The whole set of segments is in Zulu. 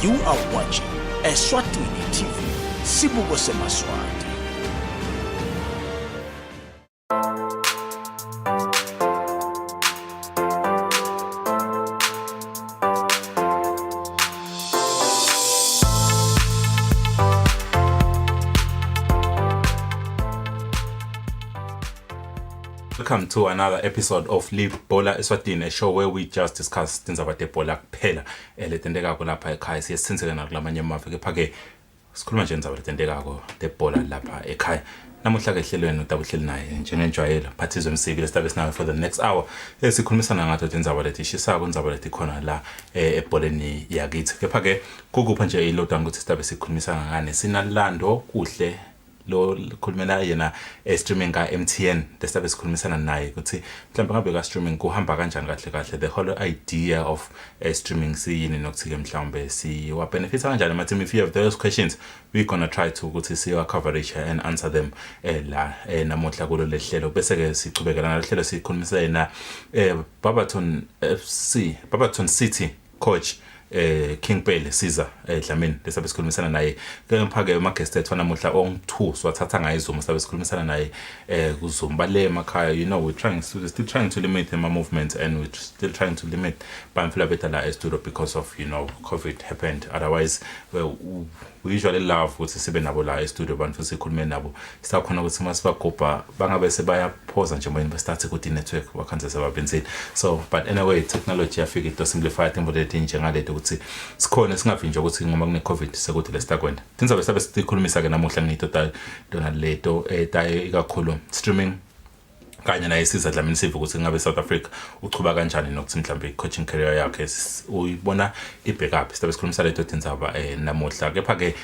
You are watching Eswatini TV, Sibuko Semaswati. Welcome to another episode of Libhola Eswatini, a show where we just discuss things about the bola kuphela letendekako lapha ekhaya. Siyasithinseka nakulamanye amave kepha-ke sikhuluma nje ndzaba letendekako tebhola lapha ekhaya. Namuhla ke ehlelweni utabuhleli naye njengenjwayelo Phathizwe Msiki sitabe sinawe for the next hour. Sikhulumisana ngathi indzaba letishisako, indzaba letikhona la ebholeni yakithi. Kepha-ke kukupha nje ilodwa ukuthi sitabe sikhulumisana ngane. Sinalando kuhle lo khulumela yena streaming ka MTN desibe sikhulumisana naye ukuthi mhlawumbe ngabe ka streaming kuhamba kanjani kahle the whole idea of streaming siyini nokuthi ke mhlawumbe siwa benefits kanjani mathi. If you have those questions, we're gonna try to ukuthi siwa coverage and answer them la namuhla kulo lehlelo bese ke sichubekela ngalehlelo sikhulumisa yena Barberton City coach King Pele Caesar Dlamini lesabe sikhulumisana naye kepha-ke ama-guest ethu namuhla ong-2 siwathatha ngayo iZoom sabe sikhulumisana naye kuZoom bale emakhaya. You know, we're still trying to limit my movement, and we're still trying to limit bamfila beta la studio because of, you know, COVID happened. Otherwise we usually love ukuthi sibe nabo la studio bantu sikhulume nabo sisakhona ukuthi masibagubha bangabe sebayaphosa nje moyeni bestart ukuthi network wakhanze sebabenzile. So but anyway, technology yafika to simplify into leti njengaleto ukuthi sikhona singavinjwa ukuthi ngoma kune COVID sekuthi lesitakwenza tinzabe sabe sikhulumisa ke namuhla ngitota dona leto tayo ikakhulu streaming kanye naye Caesar Dlamini sive ukuthi ngabe South Africa uchuba kanjani nokuthi mhlambe coaching career yakhe uyibona ibackup. Sitabe sikhulumisa leto tinzaba namuhla. Kepha-ke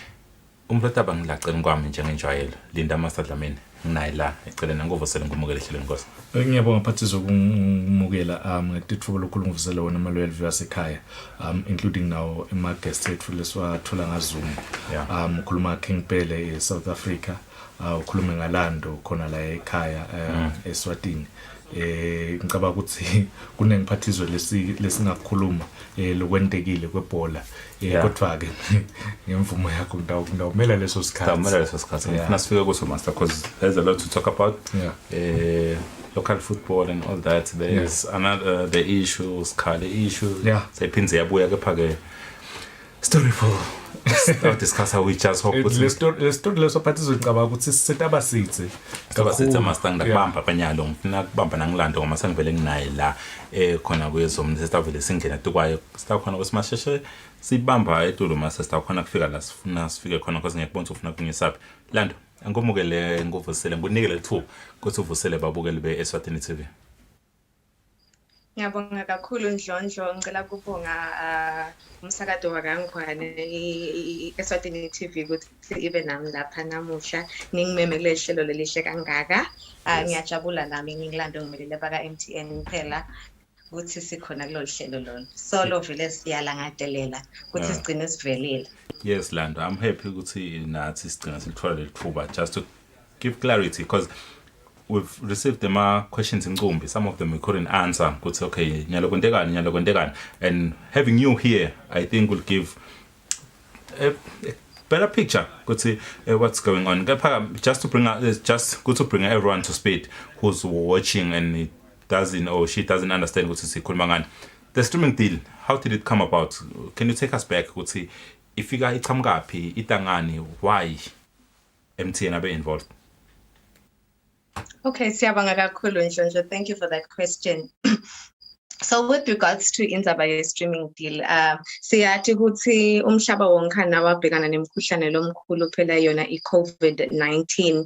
umlotaba ngilacela kwami njengenjwayelo Linda Master Dlamini nginayi la eceleni nguvusele ngumukele ehlelweni Nkosi. Ngiyabonga Phathizwe ukumukela ngethuba lokukhuluma ngivusele wona amalwelo viewers ekhaya including now ama guest ethu leswathola ngaZoom. Ukhuluma King Pele South Africa, ukhuluma ngalando khona la ekhaya eSwatini. Ngicabanga ukuthi kunengiphathizwe lesingakhuluma lokwentekile kwebhola kodwa ke ngemvumo yakho ngidawumela leso sikhathi. Ngifuna sifike kuso master because there's a lot to talk about. Local football and all that. There's another the issues, the issue. Sayiphinze yabuya kepha-ke story for start discuss how we just hope the story leso Phathizwe ngicabanga ukuthi sitaba sithi master ngakubamba abanyalo ngifuna kubamba nangilando ngoba sangivele nginaye la khona kweZoom sesitavele singena tukwayo sitakhona kwesimasheshe sibamba etulo mase sitakhona kufika la sifuna sifike khona because ngiyakubona ufuna kungisaphi lando angomukele nguvusele ngunikele lithuba ukuthi uvusele babukeli beEswatini TV. Ngiyabonga kakhulu Ndlondlo, ngicela ukubonga umsakazo wakangwane iEswatini TV ukuthi ibe nami lapha namuhla ningimeme lehlelo lelihle kangaka. Ngiyajabula nami ngingilando ngimelele baka MTN phela ukuthi sikhona kulolu hlelo lolu. Solo vele siyalangadelela ukuthi sigcine sivelile. Yes Lando, I'm happy ukuthi nathi sigcina silithola lethuba just to give clarity because we've received them questions in Ngumbi. Some of them we couldn't answer. Good, okay, nyalo kwentekani. And having you here, I think will give a better picture. Good, see what's going on. Just to bring it's just good to bring everyone to speed who's watching and he doesn't or she doesn't understand what to see. The streaming deal, how did it come about? Can you take us back? Good, see if you guys come gapi itangani, why MTN are involved? Okay, siyabonga kakhulu Ndlondlo. Thank you for that question. So with regards to indaba streaming deal, siyathi ukuthi umhlaba wonke nawabhekana nemikhuhlane lomkhulu phela yona i-COVID-19.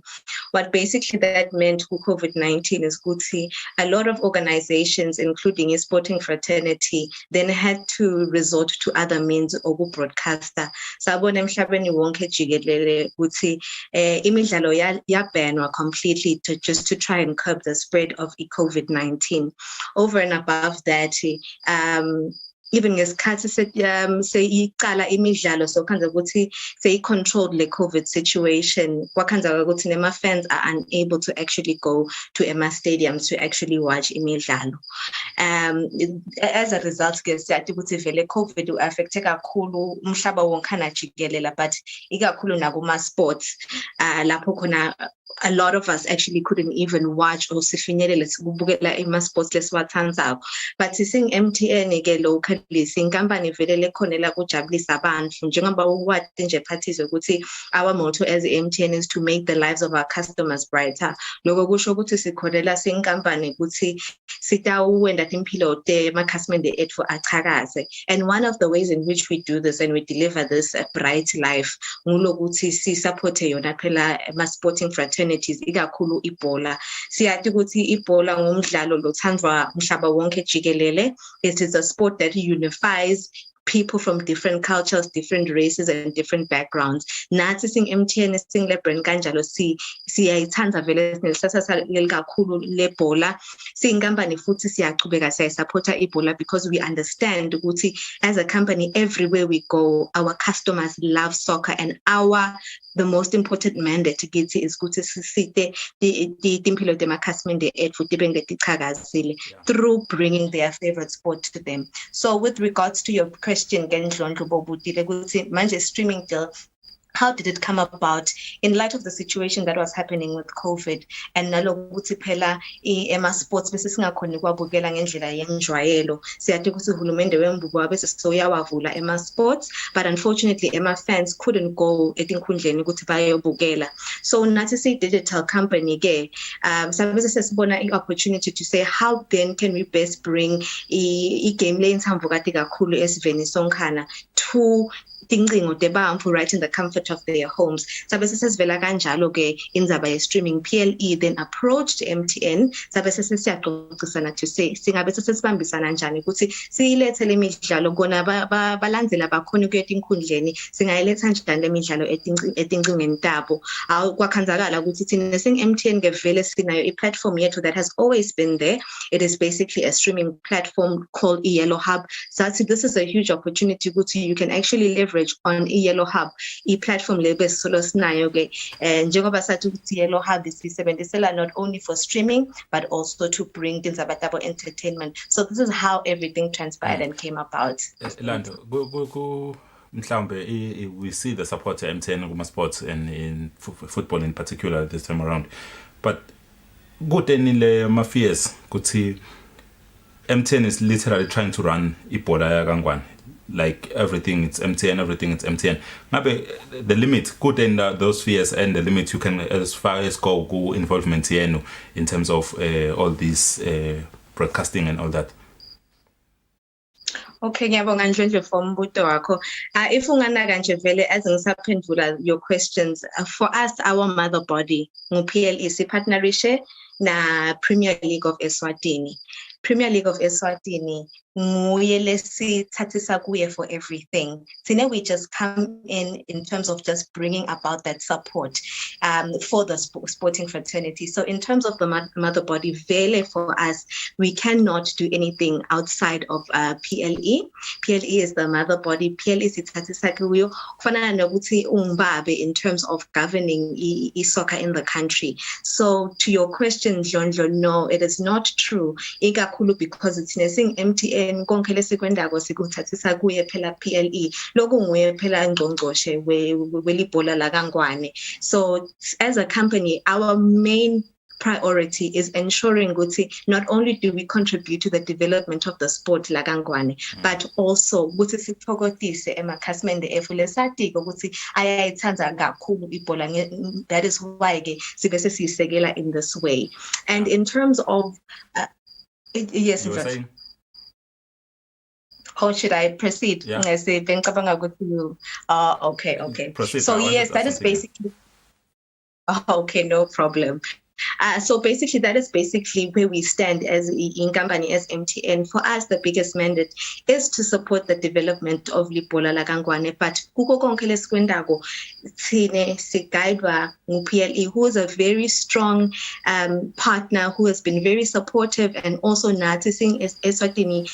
What basically that meant ku COVID-19 is ukuthi a lot of organizations, including a sporting fraternity, then had to resort to other means of broadcaster. Sabona emhlabeni wonke jikelele ukuthi imidlalo yabanwa completely just to try and curb the spread of COVID-19. Over and above that, even ngesikhathi seyiqala imidlalo sokhanza ukuthi seyi-controlled le COVID situation, kwakhanza ukuthi nema-fans are unable to actually go to stadiums to actually watch imidlalo. As a result, ke siyathi ukuthi vele COVID u-affecte kakhulu umhlaba wonkana jikelele, but ikakhulu nakuma-sports lapho khona a lot of us actually couldn't even watch or sifinyelele sikubukela ima-sports lesiwathandayo. But sing MTN ke locally sinkampani vele lekhonela kujabulisa abantu njengoba ukwati nje phathize ukuthi our motto as MTN is to make the lives of our customers brighter. Lokho kusho ukuthi sikhonela sinkampani ukuthi sitawuwenda impilo makhasimende ethu achakaze. And one of the ways in which we do this and we deliver this bright life ngulokuthi si-supporte yona phela ama-sporting fraternities ikakhulu ibhola. Siyathi ukuthi ibhola ngumdlalo lothandwa umhlaba wonke jikelele. It is a sport that unifies people from different cultures, different races, and different backgrounds. Nathi sing MTN sing le brand kanjalo siyayithanda vele sinesasa kakhulu lebhola. Sinkampani futhi siyachubeka siyasupporta ibhola because we understand ukuthi as a company everywhere we go our customers love soccer, and the most important mandate kithi is ukuthi sisite impilo demakhasimende ethu tibe ngetichakazile through bringing their favorite sport to them. So with regards to your question, Gendlondlo Bobutile, ukuthi manje streaming deal, how did it come about in light of the situation that was happening with COVID? And nalokuthi phela ema-sports bese singakhoni kwabukela ngendlela yenjwayelo. Siyathi ukuthi uhulumende wembubo wabese soyawavula ema-sports, but unfortunately ema-fans couldn't go etinkundleni ukuthi bayobukela. So nathi siyi-digital company ke, sabese sesibona i-opportunity to say how then can we best bring i-game le intsambo kati kakhulu esiveni sonkhana to tincingo tebantfu right in the comfort of their homes. Sabese sesivela kanjalo ke indzaba ye-streaming. PLE then approached MTN sabese sesiyaxoxisana to say singabe sesibambisana njani ukuthi siyilethe le midlalo kona balandzela bakhona ukuya etinkundleni singayiletha njani le midlalo etincingweni tabo. Kwakhanzakala ukuthi thina sing-MTN ke vele sinayo i-platform yethu that has always been there. It is basically a streaming platform called Yellow Hub. So this is a huge opportunity ukuthi you can actually leverage on Yellow Hub, platform lebe solo sinayo ke njengoba sathi ukuthi Yellow Hub isebenzisela not only for streaming but also to bring indzaba entertainment. So this is how everything transpired and came about. Lando mhlawumbe we see the support to MTN kuma sports and in football in particular this time around, but good in le mafias kuthi MTN is literally trying to run ibhola yakangwane. Like everything it's MTN. Maybe the limit good in those fears and the limit you can as far as go involvement here in terms of all this broadcasting and all that. Okay, ngiyabonga nje for mbuto wakho. If unganaka nje vele as ngisaphendula your questions, for us our mother body ngu-PLE sipartnerishe na Premier League of Eswatini. Premier League of Eswatini nguye lesithathisa kuye for everything. Sine we just come in terms of just bringing about that support for the sporting fraternity. So in terms of the mother body, vele for us, we cannot do anything outside of PLE. PLE is the mother body. PLE sithathisa kuyo kufanana nokuthi umbabe in terms of governing soccer in the country. So to your question, Ndlondlo, no, it is not true. Because it's nesing MTN konke lesikwendako sikuthathisa kuye phela PLE lokho nguye phela ngqongqoshe welibhola lakangwane. So as a company our main priority is ensuring ukuthi not only do we contribute to the development of the sport lakangwane but also ukuthi sithokozise emakhasimende ethu lesati ukuthi ayayithanda kakhulu ibhola. That is why ke sibe sesiyisekela in this way. And in terms of yes, sir. How should I proceed? Yeah. Okay. Proceed. So yes, that is basically. Okay, no problem. So basically, that is basically where we stand as in company as MTN. For us, the biggest mandate is to support the development of Libhola Lakangwane. But kuko konke lesikwendako thine sigaidwa ngu-PLE, who is a very strong partner, who has been very supportive, and also nathi sing Eswatini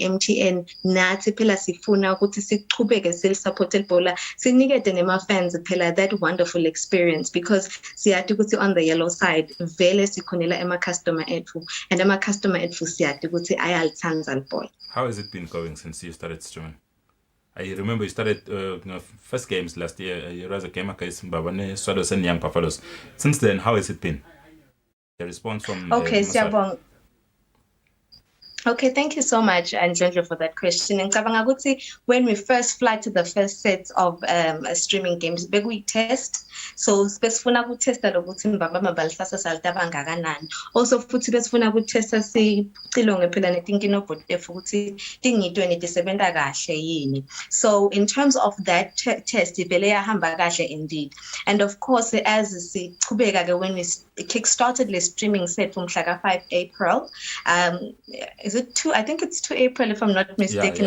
MTN nathi phela sifuna ukuthi siqhubeke support Libhola, sinikete nema-fans phela that wonderful experience, because siyati ukuthi on the yellow side vele sikhonela ema-customer ethu, and ama-customer ethu siyati ukuthi ayalithanda Libhola. How has it been going since you started streaming? I remember you started first games last year. You was a game against Mbabane, Swallows and Young Buffaloes. Since then, how has it been? The response from Siyabonga. Okay, thank you so much, Andrea, for that question. And when we first fly to the first set of streaming games, we test. So, specifuna ku testa lokuthi mbaba mabalisa saltaba ngakanani. Also, futhi besifuna ku testa si cilonge phela nethinking of ukuthi tingitwe netisebenza kahle yini. So, in terms of that test, ivele yahamba kahle indeed. And of course, as sichubeka ke when we kick-started the streaming set from 5 April, is it 2? I think it's 2 April, if I'm not mistaken.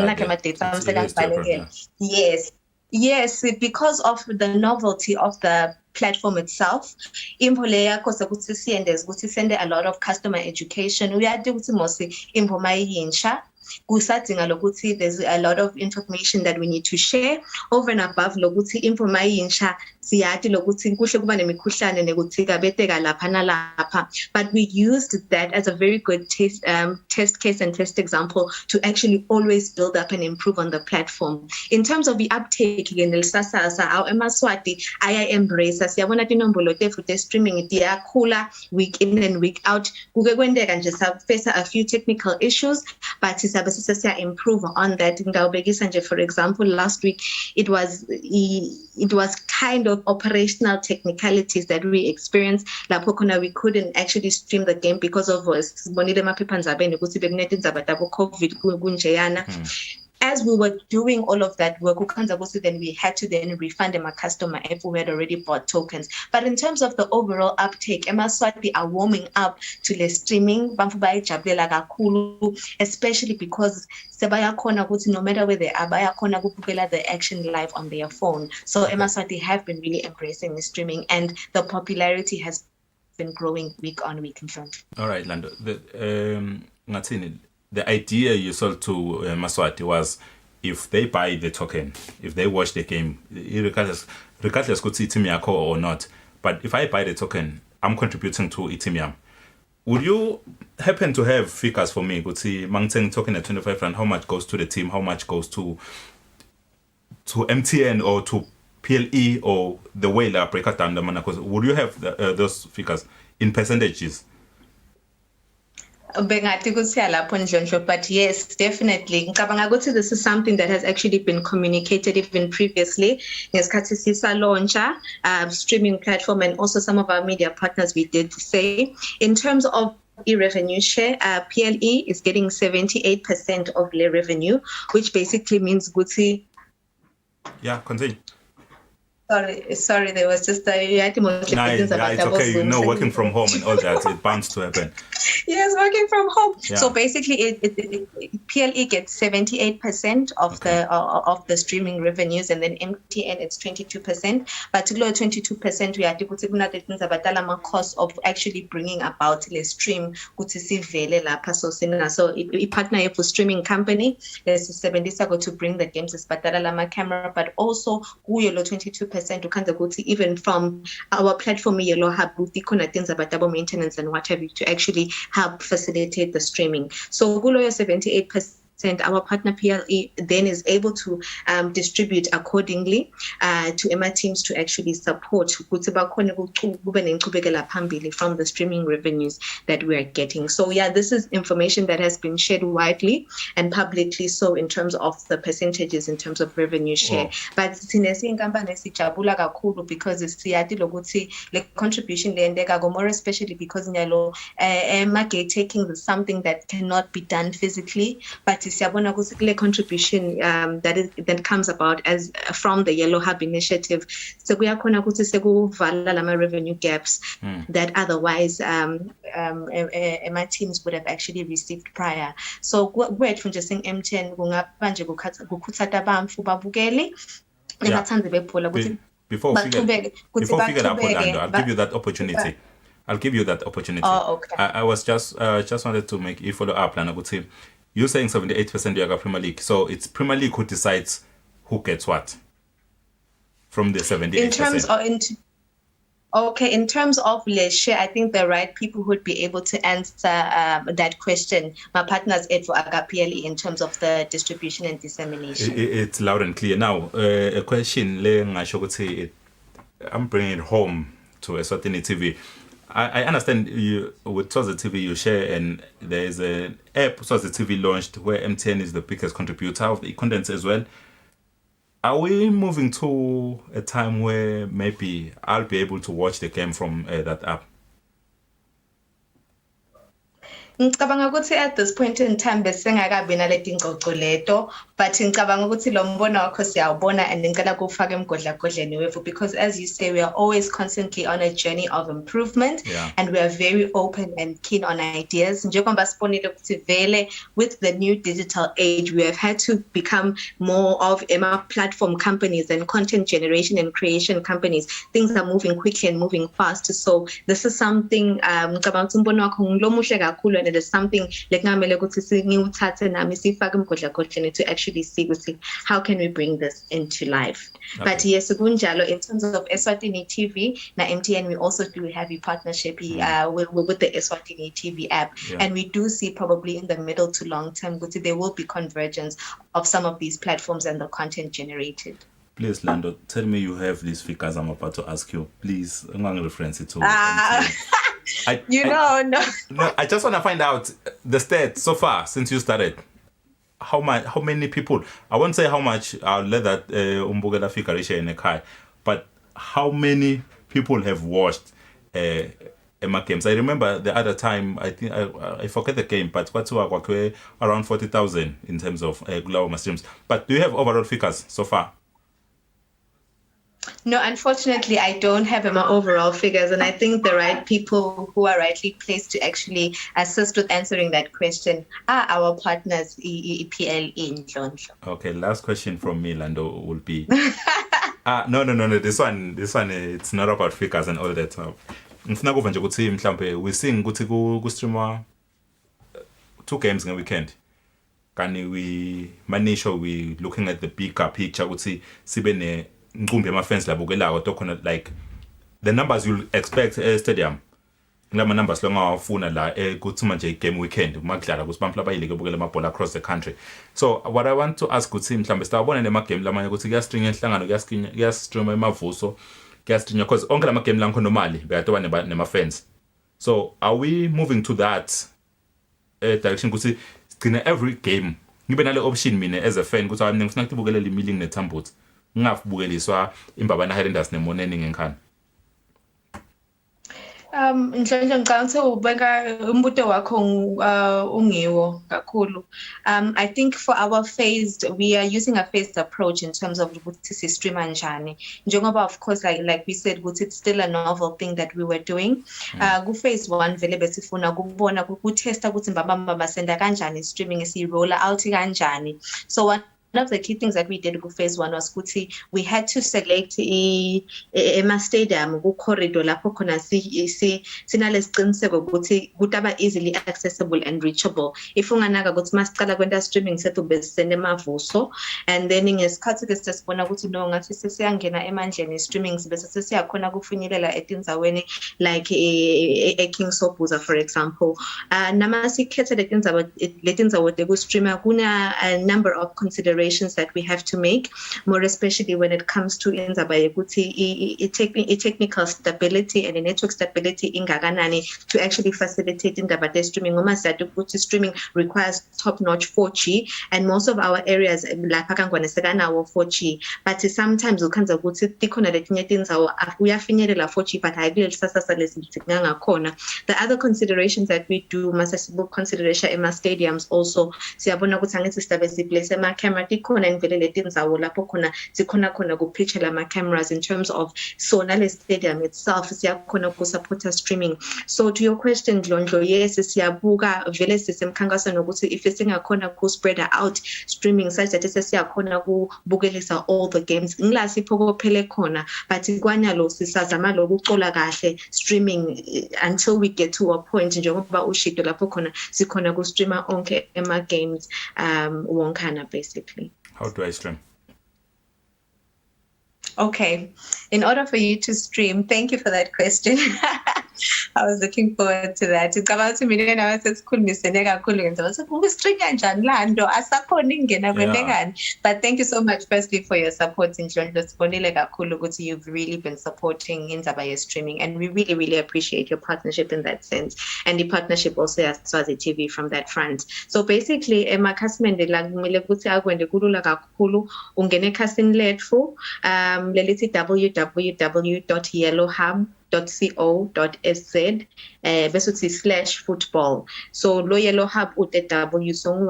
Yes, because of the novelty of the platform itself, Impoleya kosa kuti siendes kuti send a lot of customer education. We are doing mostly Impomayinsha. Lokuti, there's a lot of information that we need to share over and above lokuti information siyati lokuthi kuhle kuba nemikhuhlane nekuthika beteka lapha nalapha, but we used that as a very good test case and test example to actually always build up and improve on the platform. In terms of the uptake in el sasasa our emaswati aya embrace siyabona tinombolo tefu te streaming tiyakhula week in and week out, kuke kwendeka nje face a few technical issues, but improve on that. For example, last week it was kind of operational technicalities that we experienced. Lapho we couldn't actually stream the game because of COVID. As we were doing all of that work, then we had to then refund them a customer if we had already bought tokens. But in terms of the overall uptake, Emaswati are warming up to the streaming, especially because no matter where they are, the action live on their phone. So Emaswati have been really embracing the streaming, and the popularity has been growing week on week in front. All right, Lando. The idea you sold to Maswati was, if they buy the token, if they watch the game, regardless could see Itimiako or not, but if I buy the token, I'm contributing to Itimiam. Would you happen to have figures for me? Could see Mangteng token at 25 rand, how much goes to the team, how much goes to MTN or to PLE, or the way that break it down the money? Would you have those figures in percentages? But yes, definitely. This is something that has actually been communicated even previously. Yes, Katisisa launcher, streaming platform, and also some of our media partners, we did say. In terms of revenue share, PLE is getting 78% of the revenue, which basically means Guti. Yeah, continue. Sorry, there was just it's okay. You know, working from home and all that, it's bound to happen. Yes, working from home. Yeah. So basically, PLE gets 78% of the streaming revenues, and then MTN it's 22%. But to 22%, we are the cost of actually bringing about the stream. So we partner with a streaming company. There's 70 to bring the games as camera, but also 22%. Even from our platform, Yellow Hub, things about double maintenance and what have you to actually help facilitate the streaming. So, 78%. Our partner PLE then is able to distribute accordingly to Emma teams to actually support from the streaming revenues that we are getting. So yeah, this is information that has been shared widely and publicly, so in terms of the percentages in terms of revenue share. Wow. But because it's the contribution more especially because Emma taking is something that cannot be done physically, but siyabona ukuthi kule contribution that comes about as from the Yellow Hub initiative, sekuyakhona ukuthi sekuvala lama revenue gaps that otherwise my teams would have actually received prior. So kwethu nje sing M10 kungaba nje kukhuthaza abamfu babukeli nebathanze bebhola ukuthi before we figure out Orlando, I'll give you that opportunity. Oh, okay. I was just wanted to make you follow up, Lana. You're saying 78% you got Premier League, so it's Premier League who decides who gets what from the 78%. In terms of leisure, I think the right people would be able to answer that question. My partners for Agapeli in terms of the distribution and dissemination. It's loud and clear. Now, a question, I'm bringing it home to Eswatini TV. I understand you with Swazi TV you share, and there is an app Swazi TV launched where MTN is the biggest contributor of the content as well. Are we moving to a time where maybe I'll be able to watch the game from that app? Ngicabanga ukuthi at this point in time besengakabi naleti ngxoxo leto, but ngicabanga ukuthi lo mbono wakho siyawubona and ngicela kufaka emgodlagodleni wethu, because as you say, we are always constantly on a journey of improvement, and we are very open and keen on ideas. Njengoba sibonile ukuthi vele with the new digital age, we have had to become more of platform companies and content generation and creation companies. Things are moving quickly and moving fast, so this is something ngicabanga ukuthi umbono wakho ngilomuhle kakhulu, and it is something like ngamele ukuthi singiwuthathe nami sifake emgodlagodleni to actually see how can we bring this into life. But yes, kunjalo in terms of Eswatini TV na MTN, we also do have a partnership with the Eswatini TV app, and we do see probably in the middle to long term there will be convergence of some of these platforms and the content generated. Please, Lando, tell me you have these figures I'm about to ask you. Please, I'm going to reference it to No, I just want to find out the stats so far since you started. How many people? I won't say how much. I'll let that umbugela figure share in a car. But how many people have watched Emma games? I remember the other time. I think I forget the game, but what's around 40,000 in terms of global streams. But do you have overall figures so far? No, unfortunately, I don't have my overall figures, and I think the right people who are rightly placed to actually assist with answering that question are our partners, EPL in Ndlondlo. Okay, last question from me, Lando, will be no. This one, it's not about figures and all that stuff. Ngifuna kuva nje ukuthi mhlambe we seeing ukuthi ku streamer 2 games in a weekend. Can we manage, or we looking at the bigger picture ukuthi sibe ne ngcumbi ama-fans labukelayo tokhona, like the numbers you'll expect stadium ngilama numbers longawafuna la kuthi manje game weekend makudlala ukuthi bamphla bayileke bukela amabhola across the country. So what I want to ask ukuthi mhlambe sitawabona nema game lamanye ukuthi kuyastring enhlangano, kuyastream emavuso, kuyastring because onke lama game lanko normally bayatoba nema fans. So are we moving to that direction ukuthi sigcine every game ngibe nale option mina as a fan ukuthi mina ngifuna ukubukela limilling netambut ngafubukeliswa imbabana Highlanders nemoneni ngenkani? Nhlonhle ngicabanga ukuthi ubeka umbuto wakho ungiwo kakhulu. I think for our phased, we are using a phased approach in terms of ukuthi si stream kanjani. Njengoba of course like we said ukuthi it's still a novel thing that we were doing. Ku phase 1 vele besifuna ukubona ukutesta ukuthi mbamba basenda kanjani streaming, si roll out kanjani. So one of the key things that we did with phase 1 was ukuthi we had to select ema stadium ku corridor lapho khona sinalesiqiniseko ukuthi kutaba easily accessible and reachable. If unganaka ukuthi masicala kwenta streaming sethu besisende emavuso, and then ngesikhathi ke sesibona ukuthi no ngathi sesiyangena emandleni streaming bese sesiyakhona kufinyelela etindzaweni like King Sobuza for example. Nama sikhethe letindzawo ku streamer kuna a number of considerations considerations that we have to make, more especially when it comes to Indaba Yeguthi, technical stability and network stability in Gaganani to actually facilitate Indaba streaming. Streaming requires top-notch 4G, and most of our areas like Pakangwane sekanawo 4G, but sometimes ukhanza ukuthi tikhona letinye tindzawo uyafinyelela 4G but hayikuleli sasasa lesidinga ngakhona. The other considerations that we do masasibu consideration ema stadiums also siyabona ukuthi angithi sidabe siplace ema camera tikhona ngivele letindzawo lapho khona sikhona ku picture lama cameras in terms of sona le stadium itself siyakhona ku support streaming. So to your question Dlondlo, yes siyabuka vele sisemkhankasweni ukuthi if singakhona ku spread out streaming such that sesiyakhona ku bukelisa all the games ngila siphokophele khona, but kwanyalo sisazama lokucola kahle streaming until we get to a point njengoba ushido lapho khona sikhona ku streamer onke ema games wonkana basically. How do I stream? Okay, in order for you to stream, thank you for that question. I was looking forward to that. Ngicabanga mina nawe sesikhulumisene kakhulu ngenza ukuthi stream kanjani lando asakhona ingena kwendekani. But thank you so much firstly for your support in Ndlondlo. Sibonile kakhulu ukuthi you've really been supporting Indaba Ye streaming, and we really appreciate your partnership in that sense, and the partnership also as Swazi TV from that front. So basically emakhasimende la kumele ukuthi akwende kulula kakhulu ungene ekhasini lethu lelithi www.yellowhub.co.sz bese uthi /football. So lo yellow hub ute w so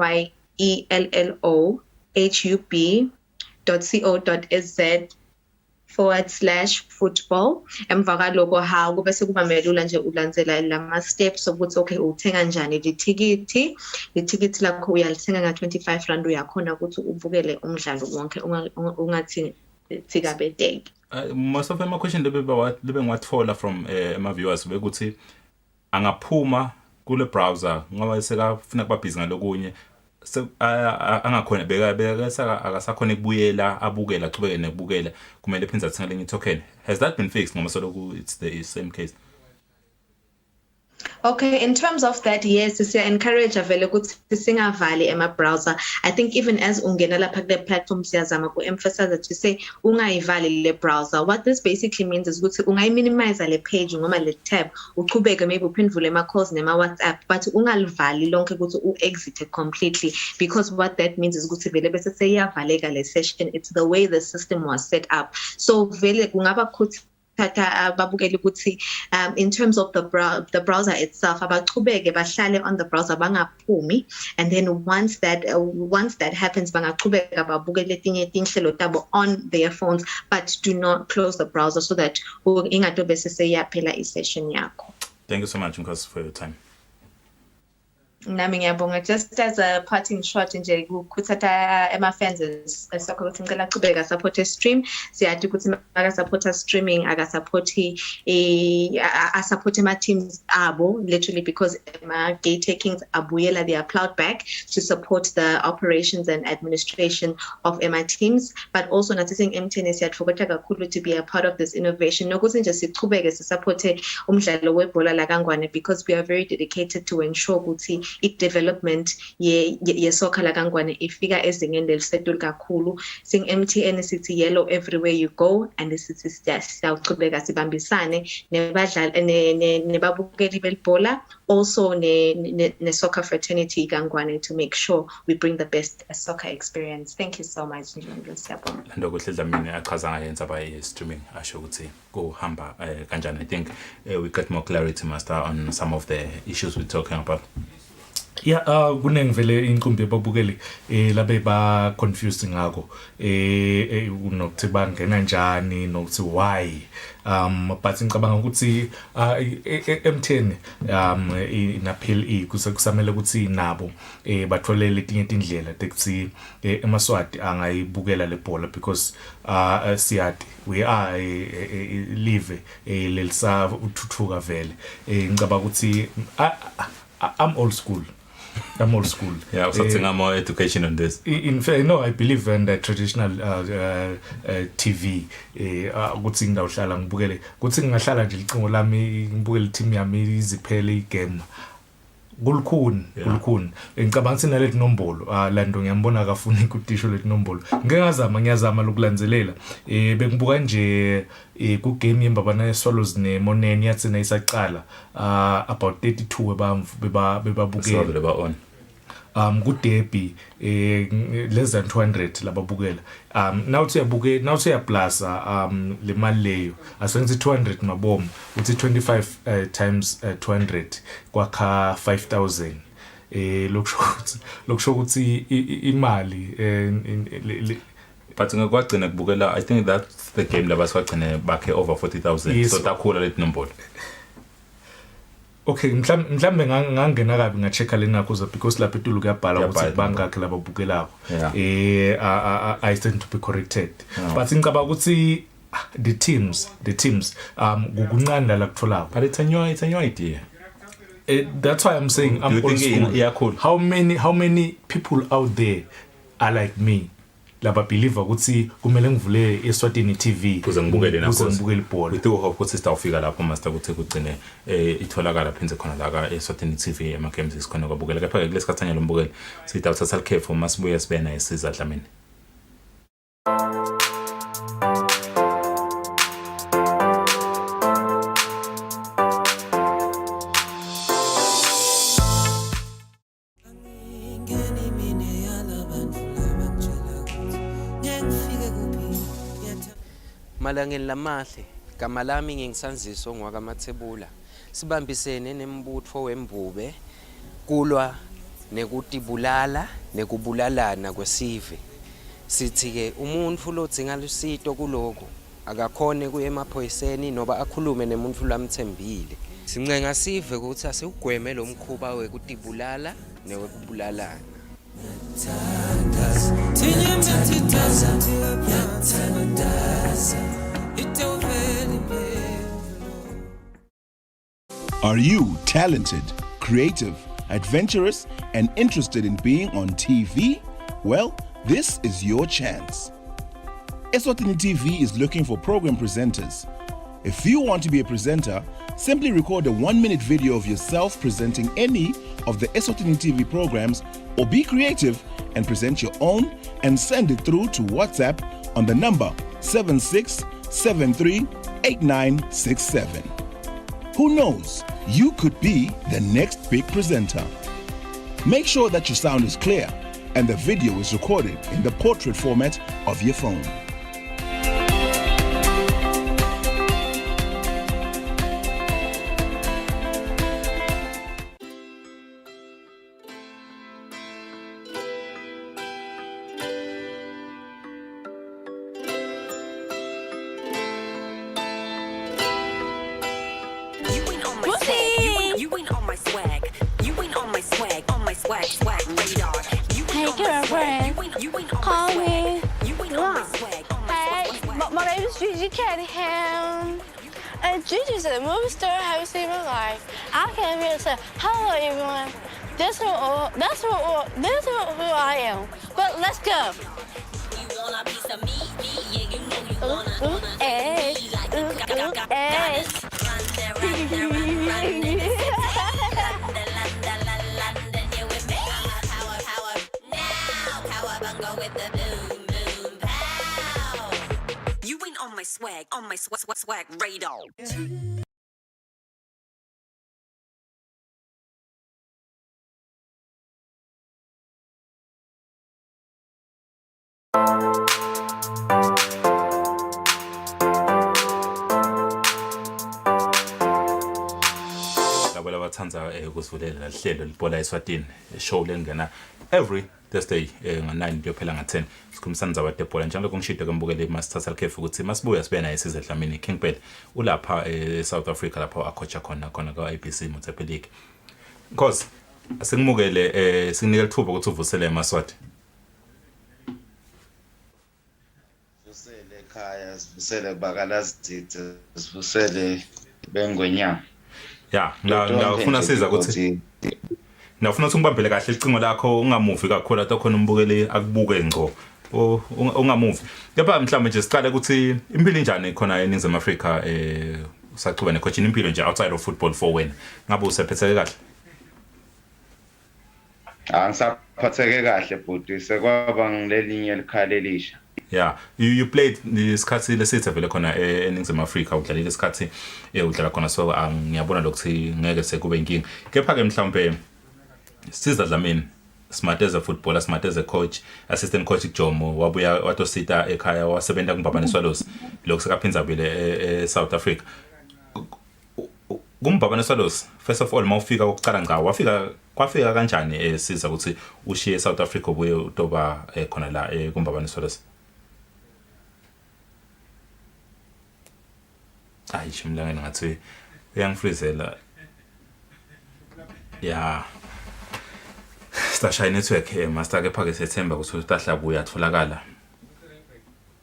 yellowhub.co.sz/football. Emva kaloko ha kube sekuba melula nje ulandzela lama steps ukuthi okay uthenga njani lithikithi lakho uyalithenga nga 25 rand uyakhona ukuthi ubukele umdlalo wonke ungathi tsika bedek. Most of my question libe ngiwathola from my viewers bekuthi angaphuma kule browser ngoba sekafuna kuba busy ngalokunye angakhona beka akasakhona ukubuyela abukela achubeke nekubukela kumele phinza athenga lenye token. Has that been fixed ngoba soloku it's the same case? Okay, in terms of that, yes, siya encourage vele ukuthi singavali ema browser. I think even as ungena lapha kule platform siyazama ku emphasize to say ungayivali le browser. What this basically means is ukuthi ungayiminimize le page ngoma le tab uchubeke maybe uphendvule ama calls nema WhatsApp, but ungalivali lonke ukuthi exit completely, because what that means is ukuthi vele bese seyavaleka le session. It's the way the system was set up. So vele kungaba kuthi in terms of the browser itself abachubeke bahlale on the browser bangaphumi, and then once that happens bangachubeka babukele tinye tinhlelo tabo on their phones, but do not close the browser so that ingatobe seyaphela isession yakho. Thank you so much Nkosi for your time. Nami ngiyabonga. Just as a parting shot nje ukuthatha ema fans esakho ukuthi ngicela aqhubeka support stream, siyathi ukuthi aka support streaming aka support ma teams abo, literally because ma gay takings abuyela they are plowed back to support the operations and administration of my teams, but also nathi sing MTN siyathokoza kakhulu to be a part of this innovation nokuthi nje siqhubeke support umdlalo webhola la kaNgwane, because we are very dedicated to ensure ukuthi development ye soccer la kaNgwane ifika ezingeni lelisetulu kakhulu. Sing MTN sithi yellow everywhere you go, and sithi siyaqhubeka sibambisane nebadlali nebabukeli belibhola also ne soccer fraternity kaNgwane to make sure we bring the best soccer experience. Thank you so much Ndlondlo, siyabonga. Ndokuhle Dlamini achaza ngayo Indaba Ye streaming asho ukuthi kuhamba kanjani. I think we got more clarity master on some of the issues we're talking about. Yeah, kunengivele inqumbi babukeli labe ba confused ngako unokuthi bangena njani nokuthi why but ngicabanga ukuthi MTN in appeal kusamele ukuthi nabo bathole letinye indlela ukuthi emaswati angayibukela le bhola, because siyati we are live lelisa uthuthuka vele. Ngicabanga ukuthi I'm old school. Yeah, I was talking more education on this. In fact, no, I believe in the traditional TV. Ukuthi ngidawuhlala ngibukele. Ukuthi ngingahlala nje icingo lami ngibukele team yami iziphele igame. Kulukhuni ngicabanga ukuthi naleti nombolo la nto ngiyambona akafuni ukutisho leti nombolo ngiyazama lokulandzelela bengibuka nje ku game yembabana Swallows neMoneni yathi nayisaqala about 32 ebamvu bebabukela ku derby less than 200 lababukela now uya plus le mali leyo asengithi 200 mabomu uthi 25 times 200 kwakha 5000 lokusho ukuthi imali but ngakwagcina kubukela I think that's the game labaswagcine bakhe over 40,000 so takhula leti nombolo. Okay, mhlambe ngangena kabi ngachecka lena kuza because lapha etulu kuyabhala ukuthi bangakhe lababukelako. I tend to be corrected. But ngicabanga ukuthi the teams kukuncane la kutholako. But it's a new idea. That's why I'm saying I'm old school. Yeah, cool. How many people out there are like me? Laba believer ukuthi kumele ngivule Eswatini TV kuze ngibukele ibhola. With hope ukuthi sitawufika lapho master ukuthi kugcine itholakala phinze khona la ka Eswatini TV ema games isikhona kwabukela kepha kulesikhathanya lo mbukeli sitawuthatha likhefu masibuya sibena isiza Dlamini. Malangeni lamahle gama lami ngingisanziso ngwakamathebula sibambisene nembutho wembube kulwa nekutibulala nekubulalana kwesive sithi ke umuntu lodzinga lusito kuloko akakhone kuye emaphoyiseni noba akhulume nemuntu lamthembile sincenga sive ukuthi asiugweme lo mkhuba wekutibulala newekubulalana. Are you talented, creative, adventurous, and interested in being on TV? Well, this is your chance. Eswatini TV is looking for program presenters. If you want to be a presenter, simply record a 1-minute video of yourself presenting any of the Eswatini TV programs, or be creative and present your own and send it through to WhatsApp on the number 76738967. Who knows, you could be the next big presenter. Make sure that your sound is clear and the video is recorded in the portrait format of your phone. You ain't on my swag. You ain't on my swag. On my swag radar. Hey girlfriend, call me. You ain't on my swag. Hey, my name is Gigi Caddingham. And Gigi's a movie star I haven't seen in my life. I came here to say, hello everyone. This is who I am. But let's go. You want a piece of me? Yeah, you know you wanna Hey, hey. You ain't on my swag, on my swag radar. Labo labathanza ukusivulela lihlelo Libhola Eswatini show lengena every Thursday ngo9 kuyophela nga10 sikhulumisana zabadebhola njalo kungishide kembukele masithatha likhefu ukuthi masibuya sibe naye size Dlamini King Pele ulapha eSouth Africa lapho akhocha khona ka ABC Motsepe League. Nkosi asingimukele sinikele ithuba ukuthi uvusele eMaswati. Sivusele ekhaya, sivusele bakalazithe, sivusele bengwenyama. Yeah, ngifuna siza ukuthi nafuna ukuthi ngibambele kahle icingo lakho ungamuvi kakhulu athi khona umbukeli akubuke ngco ungamuvi kepha mhlawumbe nje siqale ukuthi impilo injani khona eNingizimu Afrika usaxuba necoaching impilo nje outside of football for wena ngabe usephetheke kahle Angisaphatheke kahle bhuti sekwaba ngilelinye elikhali elisha. Yeah, you played isikhathi lesithe vele khona eNingizimu Afrika udlalile isikhathi udlala khona so ngiyabona lokuthi ngeke sekube inkinga. Kepha ke mhlawumbe Siza Dlamini smart as a footballer, smart as a coach, assistant coach Jomo wabuya watosita ekhaya wasebenza kuMbabane Swallows lokho sekaphinza vele eSouth Africa. kuMbabane Swallows first of all mawufika ukucala ngqa kwafika kanjani Siza ukuthi ushiye eSouth Africa ubuye utoba khona la kuMbabane Swallows? Hayi shimlangeni ngathi uyangifrizela. Yeah. Stasha network master ke phake sethemba ukuthi uTahla buya atholakala.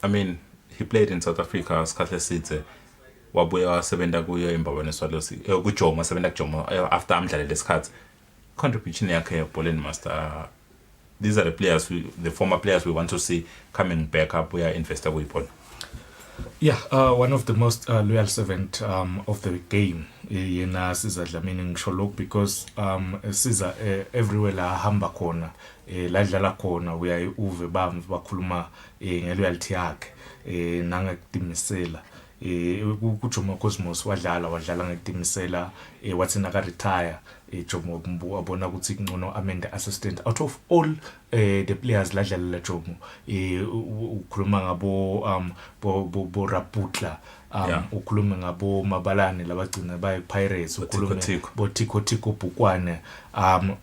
I mean, he played in South Africa isikhathi esithe wabuya wasebenza kuyo eMbabane Swallows kuJomo wasebenza kuJomo after amdlalele isikhathi. Contribution yakhe ebholeni master. These are the former players we want to see coming back up we are investor kuyibhola. Yeah, one of the most loyal servant of the game yena Siza Dlamini ngisho lokho because Siza everywhere la hamba khona la dlala khona uyaye uve bakhuluma ngeloyalty yakhe nangekudimisela kuJomo Cosmos wadlala ngekudimisela wathi naka retire Jomo abona ukuthi ngcono amende assistant out of all the players la dlalela Jomo ukhuluma ngabo bo Raputla ukhuluma ngabo Mabalane labagcina baye Pirates ukhuluma bo Tiko Bukwane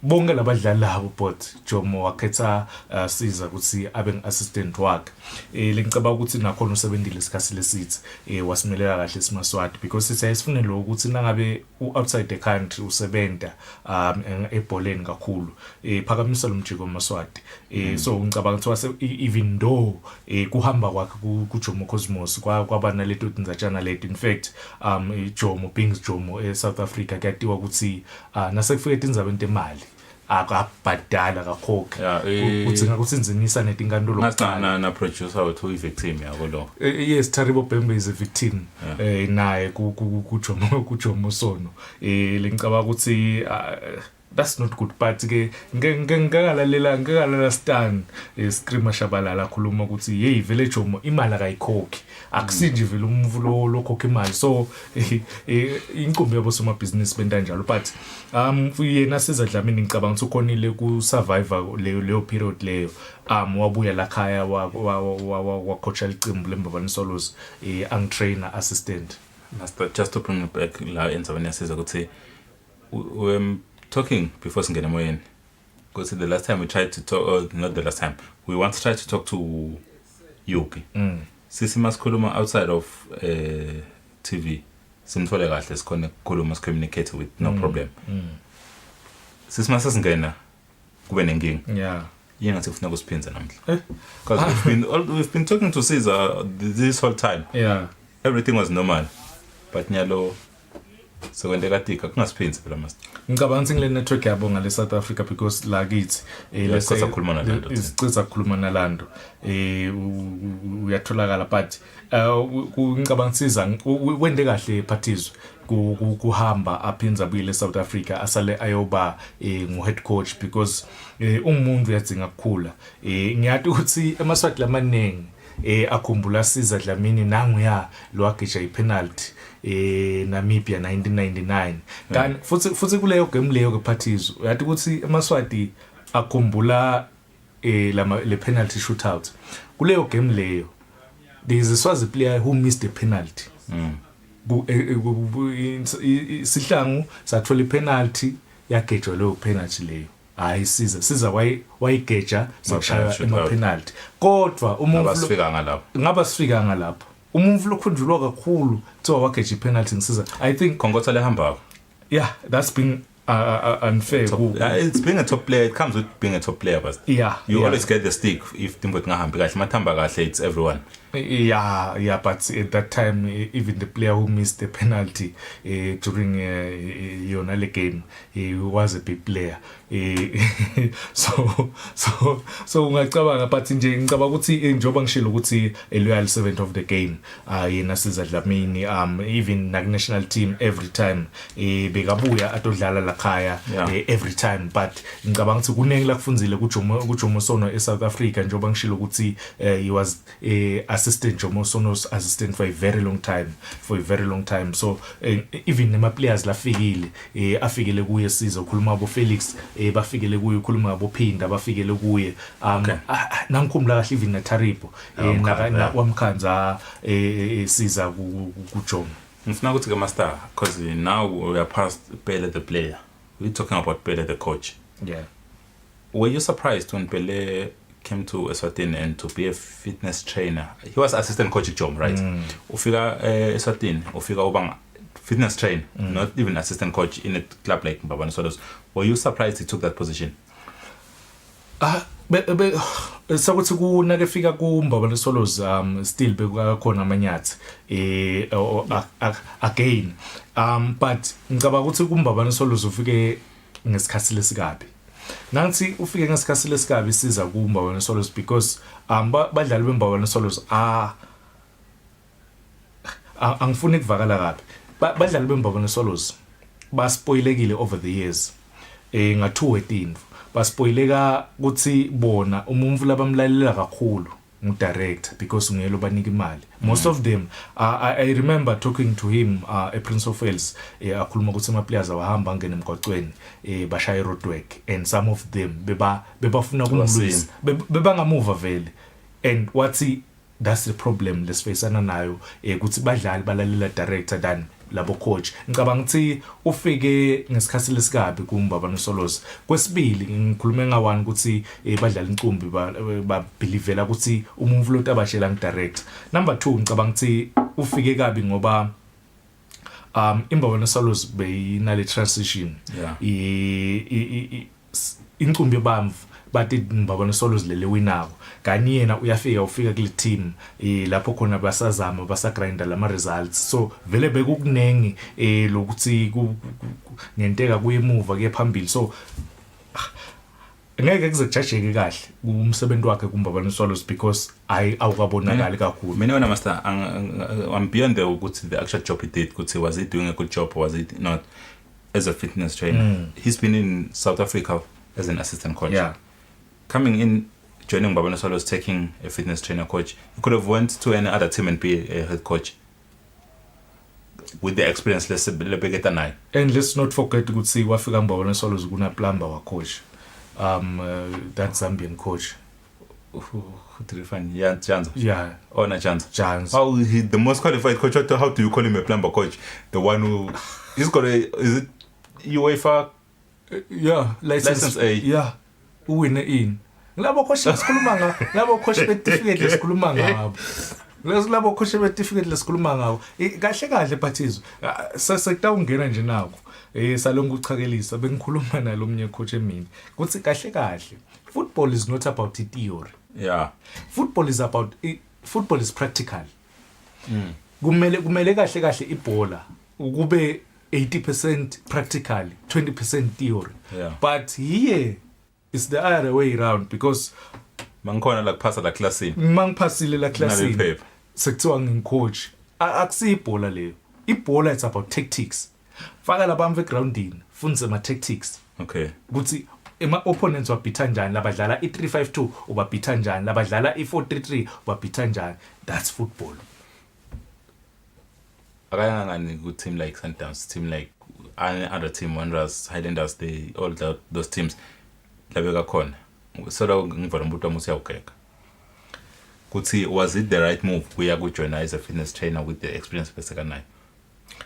bonke labadlali labo but Jomo wakhetha Siza ukuthi abe ngiassistant wakhe lengicaba ukuthi nakhona usebenzile isikhathi lesithi wasimelela kahle simaswati because sithi ayisifune lo ukuthi nangabe outside the country usebenta ebholeni kakhulu phakamisa lomjiko maswati so ngicabanga ukuthi even though kuhamba kwakhe kuJomo Cosmos kwaba naleto tinzatshana late in fact Jomo Bings Jomo eSouth Africa kuyatiwa ukuthi nasekufike tindzaba entemali akabhadala kakhokha udzinga ukuthi inzinisa netinkandulo ngacana na producer wethu ivictim yako lo. Yes, Taribo Bembe is a victim naye kuJomo Sono lengicaba ukuthi that's not good but ke ngekalalela stand screamer Shabalala khuluma ukuthi hey vele Jomo imali akayikhokhi akusinje vele umvulo lokhokha imali so inkumbi yabo soma business benda njalo but yena Siza Dlamini ngicabanga ukuthi ukhonile ku survivor leyo period leyo wabuya la khaya wa coach alicimbu leMbabane Swallows angitrainer assistant. Master, just to bring back la endzabeni yasiza ukuthi talking before singena moyeni because the last time we tried to talk or not the last time we want to try to talk to Yuki sisi masikhuluma outside of TV simthole kahle sikhona ukukhuluma communicate with no problem sisi masasingena kube nenkinga yengathi ufuna kusiphinza namhla because we've been talking to Siza this whole time everything was normal but nyalo so when they got tika kungasiphinzi phela master ngicabanga ukuthi ngile network yabo ngale South Africa because la kithi lesicela ukukhuluma nalando isicela ukukhuluma nalando uyatholakala but ngicabanga Siza wende kahle phathizwe kuhamba aphinza abuyile South Africa asale ayoba nguhead coach because umuntu uyadzinga ukukhula ngiyathi ukuthi emaswati lamanengi akhumbula Siza Dlamini nanguya lo ageja ipenalty Namibia 1999 kanti futhi kuleyo game leyo kuphathizwe uyathi ukuthi emaswati akhumbula le penalty shootout kuleyo game leyo there is a Swazi player who missed a penalty sihlangu sathola ipenalty yagejwa leyo penalty leyo hayi Siza wayigeja sashaya ema penalty kodwa umuntu ngaba sifika ngalapho umuntu lokhunjulwa kakhulu kuthiwa wageja ipenalty ngisiza I think Khongotha lehamba that's been unfair. It's being a top player. It comes with being a top player, but you always get the stick if Timbo ngahambi kahle mathamba kahle it's everyone. But at that time even the player who missed the penalty during yona le game he was a big player so ungacabanga but nje ngicabanga ukuthi njoba ngishilo ukuthi a loyal servant of the game yena Siza Dlamini even na national team every time bekabuya atodlala la khaya every time but ngicabanga ukuthi kunengi la kufunzile kuJomo Sono eSouth Africa njoba ngishilo ukuthi he was assistant Jomo Sono's assistant for a very long time so even nema players lafikile afikele kuye Siza ukhuluma abo Felix bafikele kuye ukhuluma abo Phinda bafikele kuye nangikhumbula kahle even naTharipo na kwamkhanza Siza kuJomo. Ngifuna ukuthi ke master because now we are past Pele the player, we're talking about Pele the coach. Were you surprised when Pele came to Eswatini and to be a fitness trainer? He was assistant coach at Jom, right? Ufika Eswatini, ufika ubang fitness trainer, not even assistant coach in a club like Mbabane Swallows. Were you surprised he took that position? Sakuthi kunakefika ku Mbabane Swallows still bekukhona amanyathi again but ngicabanga ukuthi ku Mbabane Swallows ufike ngesikhathi lesikabi. Nansi ufike ngesikhathi lesikabi Siza ku Mbabane Swallows because badlali beMbabane Swallows angifuni ukuvakala kabi. Badlali beMbabane Swallows baspoilekile over the years nga2 baspoileka ukuthi bona umumvu labamlalela kakhulu director because ungelo banika imali. Most of them I remember talking to him a Prince of Wales akhuluma ukuthi ama players awahamba ngene emgwaqweni bashaya roadwork and some of them bebafuna kumlwisa bebangamuva vele and wathi that's the problem lesifacana nayo ukuthi badlali balalela director than labo coach. Ngicabanga ukuthi ufike ngesikhathi lesikabi ku Mbabane Swallows. Kwesibili ngikhulume nga1 ukuthi badlala incumbi ba believela ukuthi umuntu lo tabashela ngidirect. Number 2 ngicabanga ukuthi ufike kabi ngoba Mbabane Swallows beyinale transition incumbi bamvu bathi Mbabane Swallows lele winako kani yena ufika kule team lapho khona basazama basagrinda lama results so vele bekukunengi lokuthi ngenteka kuyemuva ke phambili so ngeke kuzojajeke kahle umsebenzi wakhe ku Mbabane Swallows because awukabonakali kakhulu. Mina wena master I'm beyond the actual job he did. Was he doing a good job or was it not as a fitness trainer? He's been in South Africa as an assistant coach. Coming in, joining Mbabane Swallows, taking a fitness trainer coach, you could have went to any other team and be a head coach with the experience. Let's and let's not forget to see what Mbabane Swallows gonna plumber our coach, that Zambian coach. Janzo. Yeah. Oh, not Janzo. Janzo. How he the most qualified coach? How do you call him a plumber coach? The one who he's got is it UEFA? License A. Yeah. Uwine in labo coach lesikhuluma ngabo labo coach certificate lesikhuluma ngabo labo coach certificate lesikhuluma ngabo kahle Bhathizo sekutawungena nje nako salonga uchakelisa bengikhuluma nalomnye coach emini kuthi kahle football is not about theory. Football is practical. Kumele kahle ibhola ukube 80% practical 20% theory. But here it's the other way around because mangikhona la kuphasa la classini mangiphasile la classini sekuthiwa ngincoach akusibhola leyo ibhola it's about tactics faka labamve groundini funze ama tactics ukuthi ema opponents wabhitha njani labadlala i352 ubabhitha njani labadlala i433 ubabhitha njani. That's football. Akayanga ngani ku team like Sundowns, team like other team Wanderers, Highlanders, those teams labeka khona so ngivela umuntu wami usiyawugeka kuthi was it the right move kuya ku join as a fitness trainer with the experience besekanayo?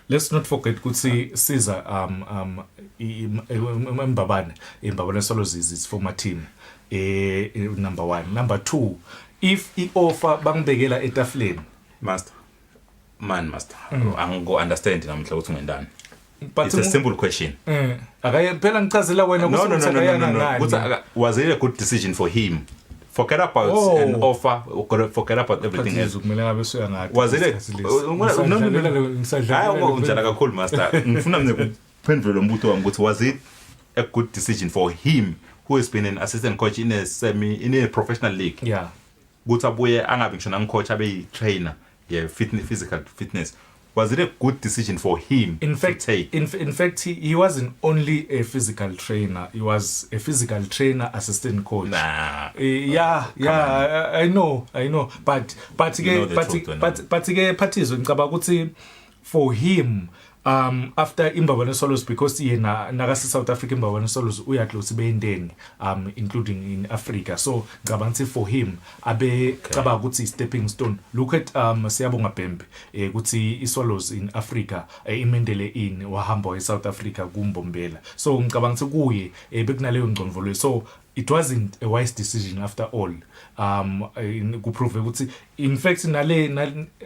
Let's not forget ukuthi Siza Mbabane Swallows is his former team number 1. Number 2, if I offer bangibekela etafuleni master ango understand namhla ukuthi ngendani. It's a simple question. Phela ngichazela wena ukuthi no. Was it a good decision for him? Forget about an offer, forget about everything else. Was it a was it a good decision for him who has been an assistant coach in a professional league. Yeah. Ukuthi abuye angabe ngisho nangicoach abe trainer physical fitness. Was it a good decision for him in fact, to take? In fact, he wasn't only a physical trainer. He was a physical trainer, assistant coach. Nah. I know. But for him, after Imbabane Solos, because he nagasi South Africa Imbabane Solos uya close bendeni, including in Africa. So ngabanti for him abe kaba ukuthi stepping stone. Look at Siyabonga Pembe ukuthi iSwallows in Africa imendele in wahamba eSouth Africa kumbombela. So ngicabanga kuye bekunaleyo ngconvolo. So it wasn't a wise decision after all. Kuprove ukuthi in fact nale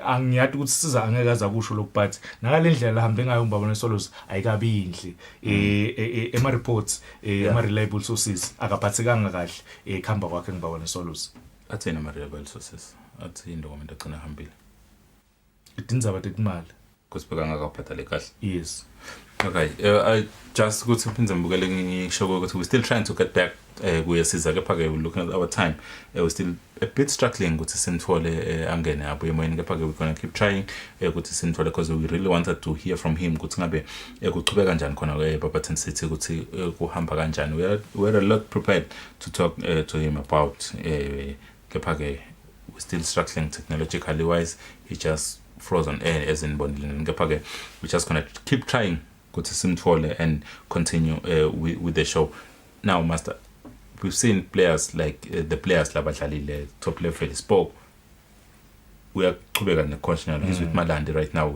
angiyathi ukuthi siza angekaza kusho lokhu but nakale ndlela hambe ngayo umbabane Solos ayikabi inhle ema reports ema reliable sources akaphathekanga kahle ekhamba kwakhe ngibabane Solos athena ama reliable sources athi indoma agcina hambile idinzaba tekumali kusibeka ngakaphathale kahle. Yes. Okay, I just go to Pinzambugale ngisho ukuthi we still trying to get back kuyasiza kepha ke looking at our time we're still a bit struggling ukuthi simthole angene abuye emoyeni kepha ke we're going to keep trying ukuthi simthole because we really wanted to hear from him ukuthi ngabe kuchubeka kanjani khona ke Barberton City ukuthi kuhamba kanjani. We are a lot prepared to talk to him about kepha ke we're still struggling technologically wise. He just froze on air as in Bondlin kepha ke we're just going to keep trying ukuthi simthole and continue with the show. Now Master, we've seen players like the players labadlalile top level spoke. We are chubeka necoach now. He's with Malandi right now.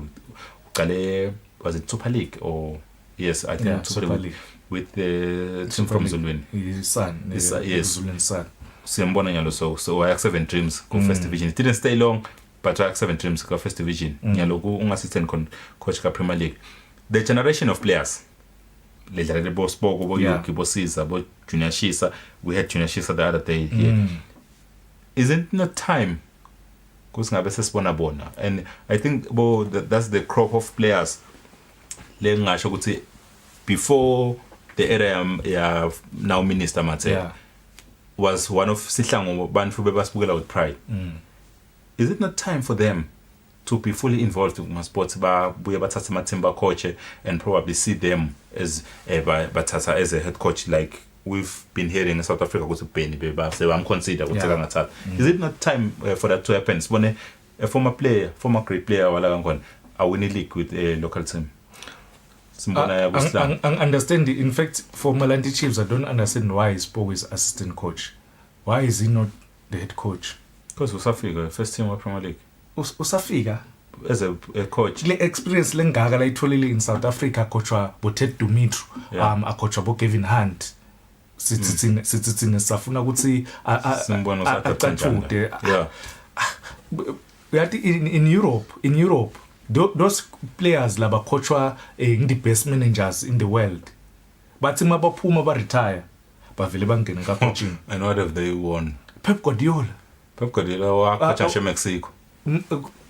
Kale was it Super League or yes, I think Super League with the team from Zulwini. His son. Yes. Zulwini son. Siyambona nyalo so I have 7 dreams go first division. It didn't stay long, but I have 7 dreams go first division. Nyalo go assistant coach ka Premier League. The generation of players ledlalele bo Spoko bo Yuki bo Siza bo Junior Shisa. We had Junior Shisa the other day here. Isn't not time because ngabe sesibona bona, and I think that's the crop of players le ngasho ukuthi before the era ya now Minister Mathe was one of sihlango bantu bebasibukela with pride. Is it not time for them to be fully involved in sports babuye bathatha amathimba coach and probably see them as bathatha as a head coach like we've been hearing in South Africa ukuthi Benny I'm consider ukuthi kangathatha. Is it not time for that to happen? Sibone a former great player wala kangona awini league with a local team. I understand. In fact, for Malandi Chiefs, I don't understand why Spoke is assistant coach. Why is he not the head coach? Because usafika first team of Premier League. Usafika as a coach. Le experience lengaka la itholile in South Africa coachwa bo Ted Dumitru, a coachwa bo Kevin Hunt. Sitsitsine safuna ukuthi simbona usathatha. In Europe those players laba coachwa the best managers in the world. But mabaphuma ba retire bavele bangena ka coaching. And what have they won? Pep Guardiola wa coach Mexico.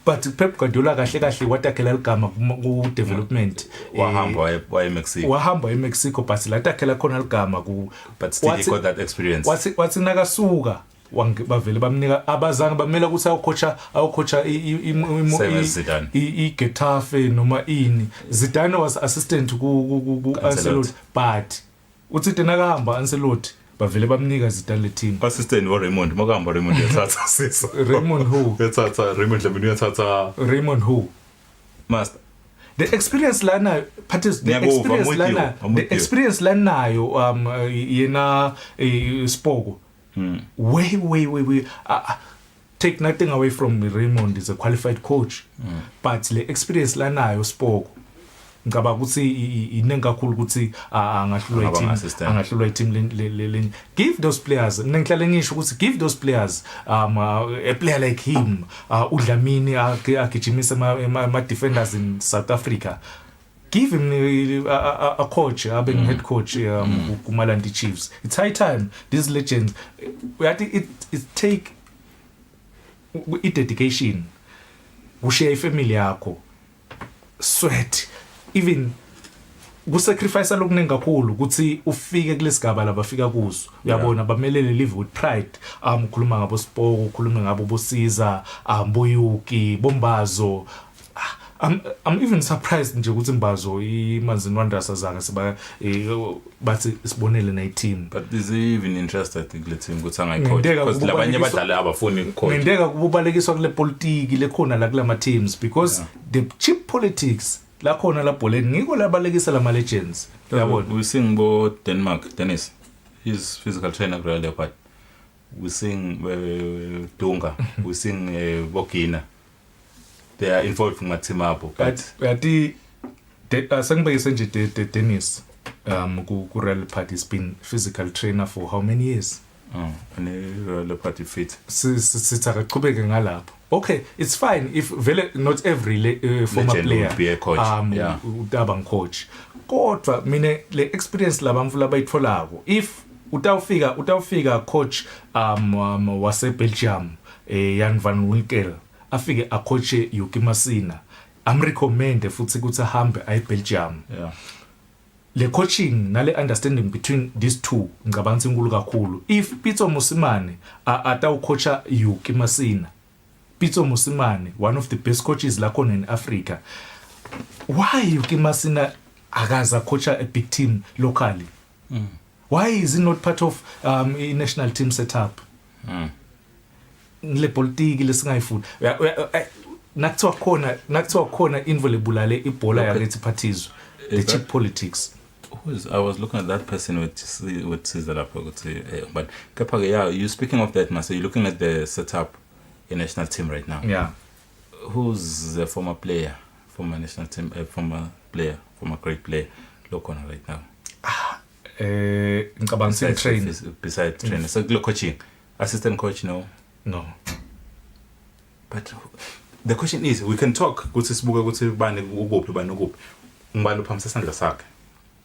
But Pep Guardiola kahle watakhela igama ku development wahamba eMexico. Wahamba eMexico but latakhela khona igama ku but still he got that experience. Wathi nakasuka bavele bamnika abazange bamela ukuthi awucoacha iGetafe noma ini. Zidane was assistant ku Ancelotti but uthi tena kahamba Ancelotti bavele bamnika Zidane team assistant wa Raymond makahamba Raymond yathatha sisa. Raymond who yathatha Raymond Lamini yathatha Raymond who Master the experience lana parties the experience lanayo yena Spogo. Way. Take nothing away from Raymond. Is a qualified coach, but the experience lanayo Spoke. Ngaba ukuthi inengakhulu ukuthi angahlulwa team give those players ngihlale ngisho ukuthi give those players a player like him uDlamini agijimisa ama defenders in South Africa. Give him a coach, a head coach, Malandi Chiefs. It's high time. These legends, I think it take dedication. Ushare family yako, sweat, even kusacrifice lokuningi kakhulu ukuthi ufike kulesigaba labafika kuso uyabona bamelele live with pride ukhuluma ngabo Spoko ukhuluma ngabo Bosiza Boyuki Bombazo I'm even surprised nje ukuthi Mbazo iManzini Wanderers azange siba bathi sibonele na team but is he even interested in the team ukuthi angayicoach because labanye abadlali abafuni ukucoach ngindeka kubalekiswa kule politiki lekhona la kulama teams because the cheap politics la khona la bholeni ngiko labalekisa lama legends uyabona we sing bo Denmark Dennis his physical trainer really but we sing Dunga we sing Bokina they are involved in my team abo but yati sengibekise nje Dennis ku Real Party has been physical trainer for how many years and Real Party fit sithatha qhubeke ngalapho okay it's fine if vele not every former player be a coach utaba coach kodwa mina le experience labamfu labayitholako if utawufika coach wase Belgium Jan van Winkel afike a coach Yuki Masina recommend futhi ukuthi ahambe ay Belgium le coaching nale understanding between these two ngicabanga inkulu kakhulu if Pitso Mosimane atawu coacha Yuki Masina Pitso Mosimane one of the best coaches la khona in Africa why Yuki Masina akaza coacha a big team locally why is he not part of a national team setup le politiki lesingayifuni nakuthiwa khona involebulale ibhola yakethi phathizwe the cheap politics I was looking at that person with Caesar but kepha you speaking of that Masa, you're looking at the setup in national team right now who's the former national team former great player look on right now ngicabanga besides trainer so coaching assistant coach no but the question is we can talk ukuthi sibuka ukuthi bani ukuphi bani ukuphi ngibani uphamisa isandla sakhe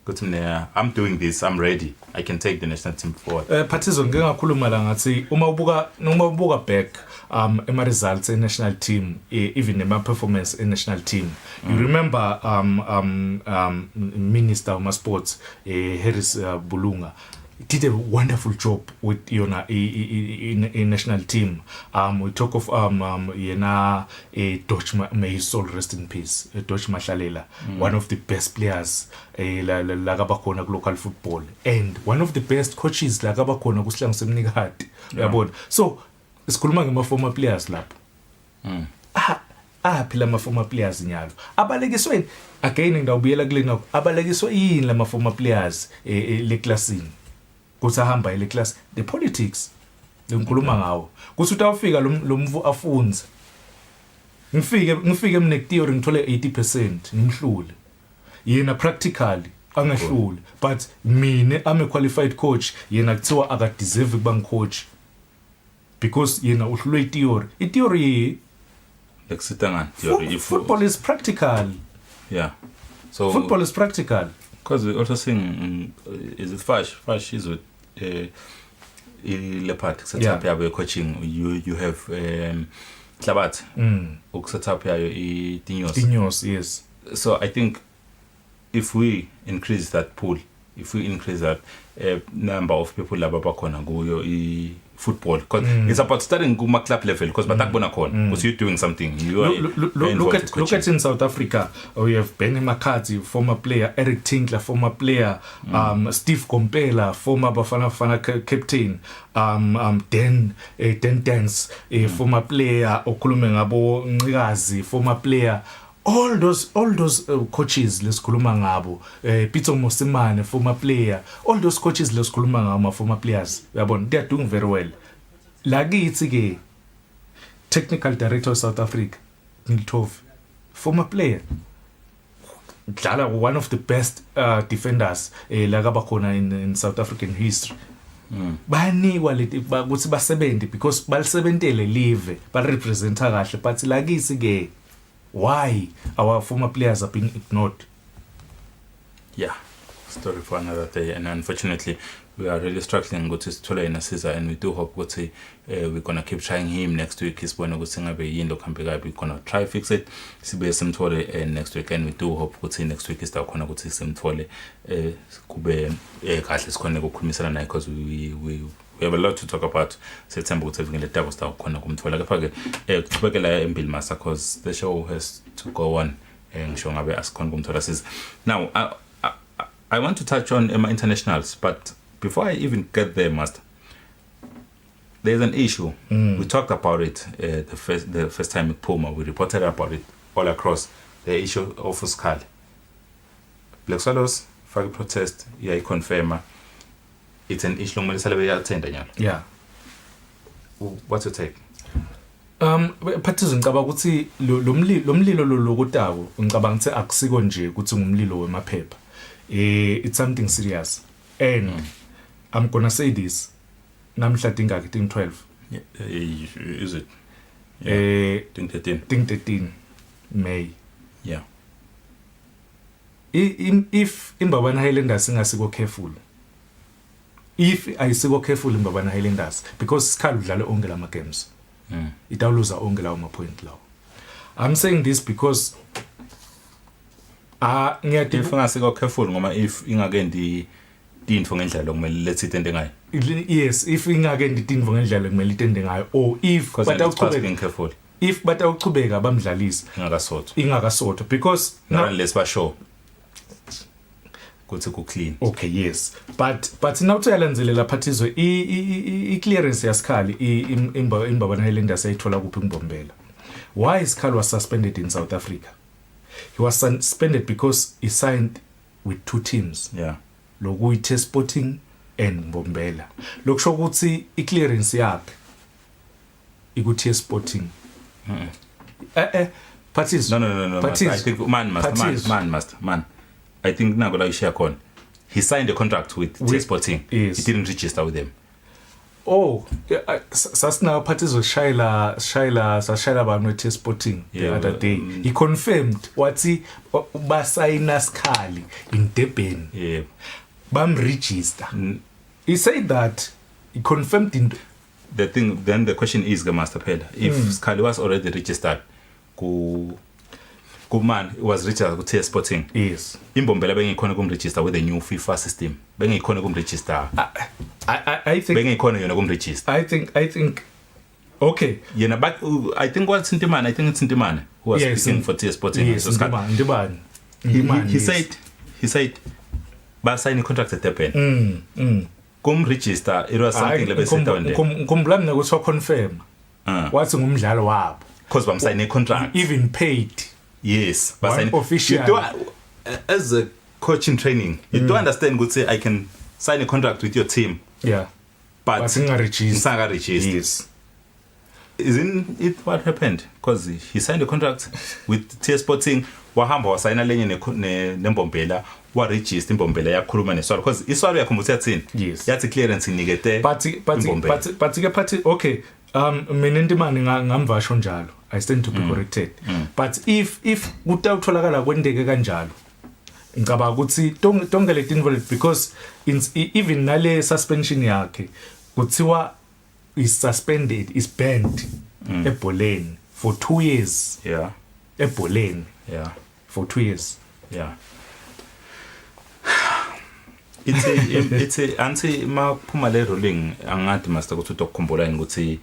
ukuthi mina I'm doing this I'm ready I can take the national team forward Phathizo ngingakhuluma la ngathi uma ubuka back ema results e national team even ema performance e national team you remember minister of sports Harris Bulunga did a wonderful job with in national team we talk of yena Dutch may his soul rest in peace Dutch Mashalela one of the best players la kabakhona ku local football and one of the best coaches la kabakhona kuSihlangu Semnikati uyabona so sikhuluma ngema former players lapho phela ama former players nyalo abalekisweni again ngidawubuyela kule ngakho abalekiswa yini lama former players le classini kusahamba ile class the politics lengikhuluma ngawo kuthi utawufika lo mvu afunza ngifike mne theory ngithole 80% ngimhlule yena practically angahlule but mina I'm a qualified coach yena kuthiwa aka deserve kuba coach because yena uhlule i-theory lekusitangana theory football is practical so football is practical because we also sing is it Fash is with Leopard set up your coaching you have Klabat set up your Dinos yes so I think if we increase that pool if we increase that number of people laba bakhona kuyo football because it's about starting kuma club level because batakubona khona because you're doing something you are look at in South Africa we have Benny McCarthy former player Eric Tinkler former player Steve Kompela former Bafana captain Dan Dance former player okhulume ngabo Ncikazi former player all those coaches lesikhuluma ngabo Pitso Mosimane former player all those coaches lesikhuluma ngabo former players uyabona they are doing very well la kithi ke technical director of South Africa Ngilithofi former player dlala one of the best defenders la kabakhona in South African history bayanikwa leti ukuthi basebenze because balisebentele live ba representa kahle but la kithi ke why our former players are being ignored story for another day and unfortunately we are really struggling ukuthi sithole yena siza, and we do hope ukuthi we're gonna keep trying him next week. Isibone ukuthi ngabe yini lokhambe kabi, we're gonna try fix it sibe simthole next week, and we do hope ukuthi next week isita khona ukuthi simthole kube kahle sikhona ukukhulumisana naye, because we have a lot to talk about. Sethemba ukuthi ngile dabo sita khona kumthola kepha ke kuqhubekela embili masa, because the show has to go on. Ngisho ngabe asikhona kumthola siza. Now I want to touch on internationals, but before I even get there, Master, there's an issue. We talked about it the first time with Puma. We reported about it all across, the issue of Uskal. Black Swallows, fake protest, yeah, confirm. It's an issue yeah. What's your take? Phathizo ngicabanga ukuthi lo mlilo lokutawo ngicabanga ukuthi akusiko nje ukuthi ngumlilo wemaphepha. It's something serious, and I'm gonna say this. Namhla dingaki ting 12. Is it? Yeah. Ting 13 May. Yeah. If Imbabana Highlanders ingasiko careful. If ayisiko careful Imbabana Highlanders, because Skal udlala onke lama games. Itawuluza onke lawo point lawo. I'm saying this because if ngasiko careful ngoma if ingakendi tintfo ngendlela lokumele lethi itende ngayo. Yes, if ingakendi tintfo ngendlela lokumele itende ngayo, or if being careful. If batawuchubeka bamdlalisa ingakasotho because unless ba show kuthi ku clean. Okay, yes, but now uyalandzelela Phathizo I clearance yaSkhali Imbabana Highlanders ayithola kuphi ngibombela. Why is Khali was suspended in South Africa? He was suspended because he signed with two teams. Yeah. Lokuyithe Sporting and Mbombela. Lokusho ukuthi I clearance yakhe ikuthe Sporting. Phathizo. No. I think man. I think nagola ishare con. He signed a contract with Sporting. Yes. He didn't register with them. Oh, sasina Phathizo shayla banwe Sporting the other day. He confirmed wathi basayina Skhali in Durban. Yeah. Bam register. He said that he confirmed in the thing. Then the question is, Master Peda, if Skhali was already registered, man was registered with Sporting. Yes. Imbombela bengikhona kumregister with the new FIFA system. Bengikhona kumregister. I think bengikhona yona kumregister. I think okay. Yena but I think what's Sintimane? I think it's Sintimane who was speaking for Sporting. Yes, Ndibani. He said ba sign a contract at Durban. Kum register it was something lebe setonde. Kumbula mina ukuthi confirm. Wathi ngumdlalo wabo. Because bam sign a contract. Even paid. Yes, but official. As a coach in training, you do understand good say I can sign a contract with your team. Yeah. But register. Yes. Isn't it what happened? Because he signed a contract with TS Sporting, wahamba wasayina lenye nembombela, wa register imbombela yakhuluma neswalo because iswalo yakhumbuza yathini? Yes. Yathi clearance inikete. But okay. Mina Ndimane ngamvasho njalo. I stand to be corrected. But if utawutholakala kwendeke kanjalo ngicabanga ukuthi don't get involved because even nale suspension yakhe kuthiwa is suspended, is banned ebholeni for 2 years. Yeah. Ebholeni. Yeah. For 2 years. Yeah. It's a anti maphuma le ruling angathi master ukuthi ukukhumbula ukuthi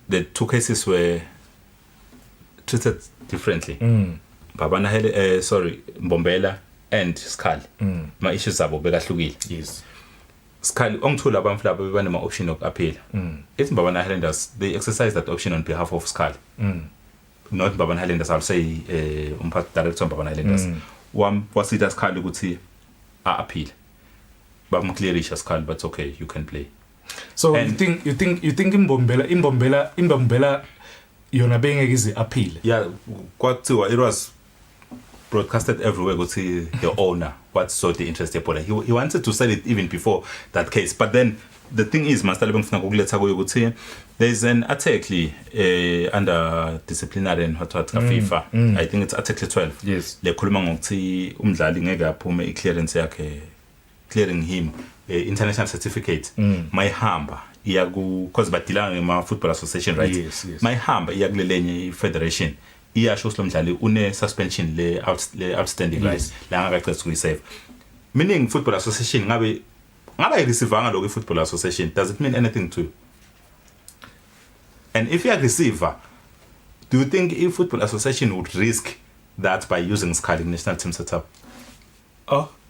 the two cases were treated differently. Babana Mbombela and Skhali. Ma issues zabo bekahlukile. Yes. Skhali ongithula abamhlaba bebane ma option of appeal. It's Babana Highlanders, they exercise that option on behalf of Skhali. Not Babana Highlanders, I'll say umphathi director of Babana Highlanders. Wasita Skhali ukuthi appeal. Bamclearisha Skhali, but okay, you can play. So and you think Imbombela yona bengeke appeal. Yeah, kwathiwa it was broadcasted everywhere ukuthi the owner what saw the interest ebhola. He wanted to sell it even before that case, but then the thing is master lebengifuna ukuletha kuyo ukuthi there is an article under disciplinary and what FIFA. I think it's article 12. Yes. Lekhuluma ngokuthi umdlali ngeke aphume iclearance yakhe clearing him international certificate mayihamba iya ku cause badila ngema football association right Yes. mayihamba iya kulelenye federation iyasho lo mdlali une suspension le outstanding right la ngakaqedza ukuyisave meaning football association ngabe receive lo football association does it mean anything to you? And if you receiver, do you think if football association would risk that by using Sky national team setup?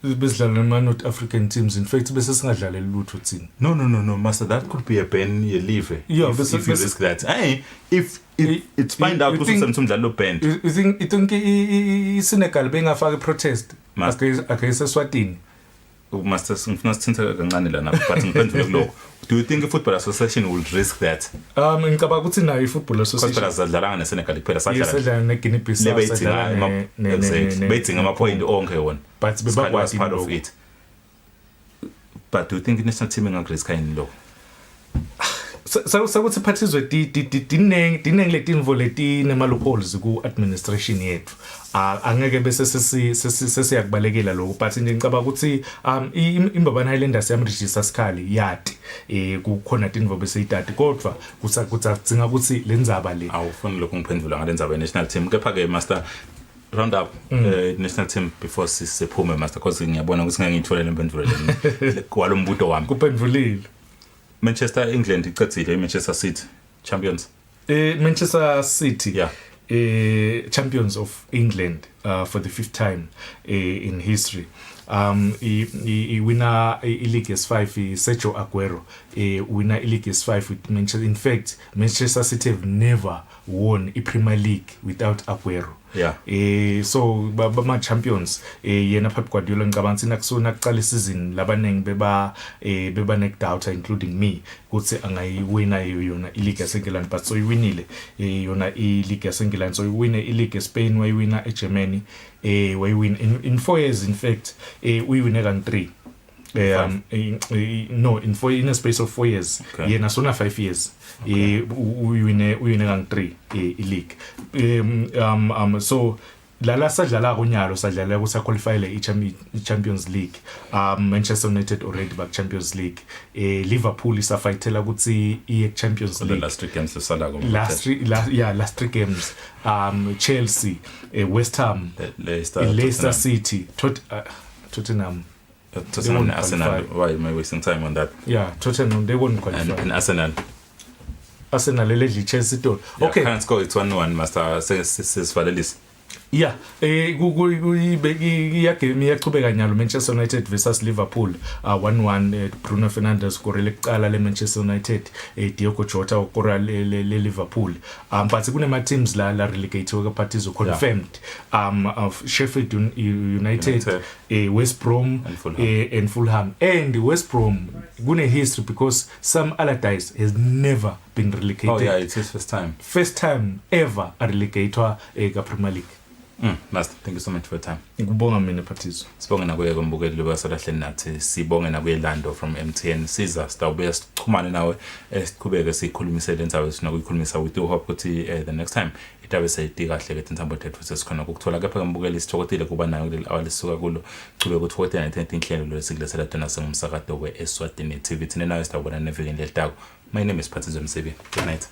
Besidlala North African teams in fact bese singadlala lutho thina. No, master, that could be a ban you leave. Yeah, if you risk that. If it's find out who's umdlalo banned. You think Senegal bengafaka protest against Eswatini? Master, ngifuna sithinta kancane lana but ngiphendule kuloko. Do you think a football association will risk that? Ngicabanga ukuthi nayo football association because sadlalanga neSenegal kuphela sadlala neGuinea Bissau betting ama point onke wona. But bebakwati part of it. But do you think national team ingakrisk yini lo? Sakuthi phathizwe dineng letinvo letine loopholes ku administration yethu angeke bese sesiyakubalekela lokho but nje ngicabanga ukuthi imbabana Highlanders yamregister sikhali yati kukhona tinvo bese itati kodwa kutsadzinga ukuthi lendzaba le awufuni lokho ngiphendula ngalendzaba national team kepha ke master round up national team before sisephume master cause ngiyabona ukuthi ngeke ngithola lempendulo le kwalombuto wami kuphendulile Manchester England iqedile Manchester City champions Manchester City champions of England for the 5th time in history winner league S5 Sergio Aguero winner league S5 with Manchester. In fact Manchester City have never won a Premier League without Aguero. So bama champions yena Pep Guardiola ngicabanga ukuthi nakusona kuqala isizini labanengi beba neck doubt including me ukuthi angayiwina yona ileague yaseNgilandi but so iwinile yona ileague yaseNgilandi so iwine ileague eSpain wayiwina eGermany wayiwina in 4 years in fact uyiwine ka3 no in a space of 4 years yena sona 5 years uwine ka3 ileague so lala sadlala kunyalo sadlala kusa qualify le Champions League Manchester United already back Champions League Liverpool isafightela ukuthi Champions League the last 3 games lesala last 3 games Chelsea West Ham Leicester City Tottenham Arsenal. Why am I wasting time on that? Yeah, Tottenham they won't qualify. And Arsenal ledli Chelsea to. Okay. Can't score it 1-1 master says for the list. Yeah, game yaqhubeka nyalo Manchester United versus Liverpool 1-1 Bruno Fernandes scorele kuqala le Manchester United Diogo Jota ukora le Liverpool but kunema teams la relegated ke parties confirmed of Sheffield United West Brom and Fulham and West Brom gune history because Sam Allardyce has never been relegated. Oh yeah, it's his first time ever a relegator ka Premier League. Master, thank you so much for your time. Ngibonga mina Phathizo. Sibonge nakuye kombukeli lobasalahleni nathi sibonge nakuye Lando from MTN Siza sitawubuya sichumane nawe siqhubeke sikhulumise lendzawo esinakuyikhulumisa with hope ukuthi the next time itabe sayidi kahle ke intsambo tethu sesikhona ukuthola kepha kombukeli isithokotile kuba nayo kuleli awali suka kulo qhubeka ukuthi 49 inhlelo lesikilesela tona sengumsakado weEswatini TV thina nawe sitawubona neviki letako. My name is Phathizo Msebi. Good night.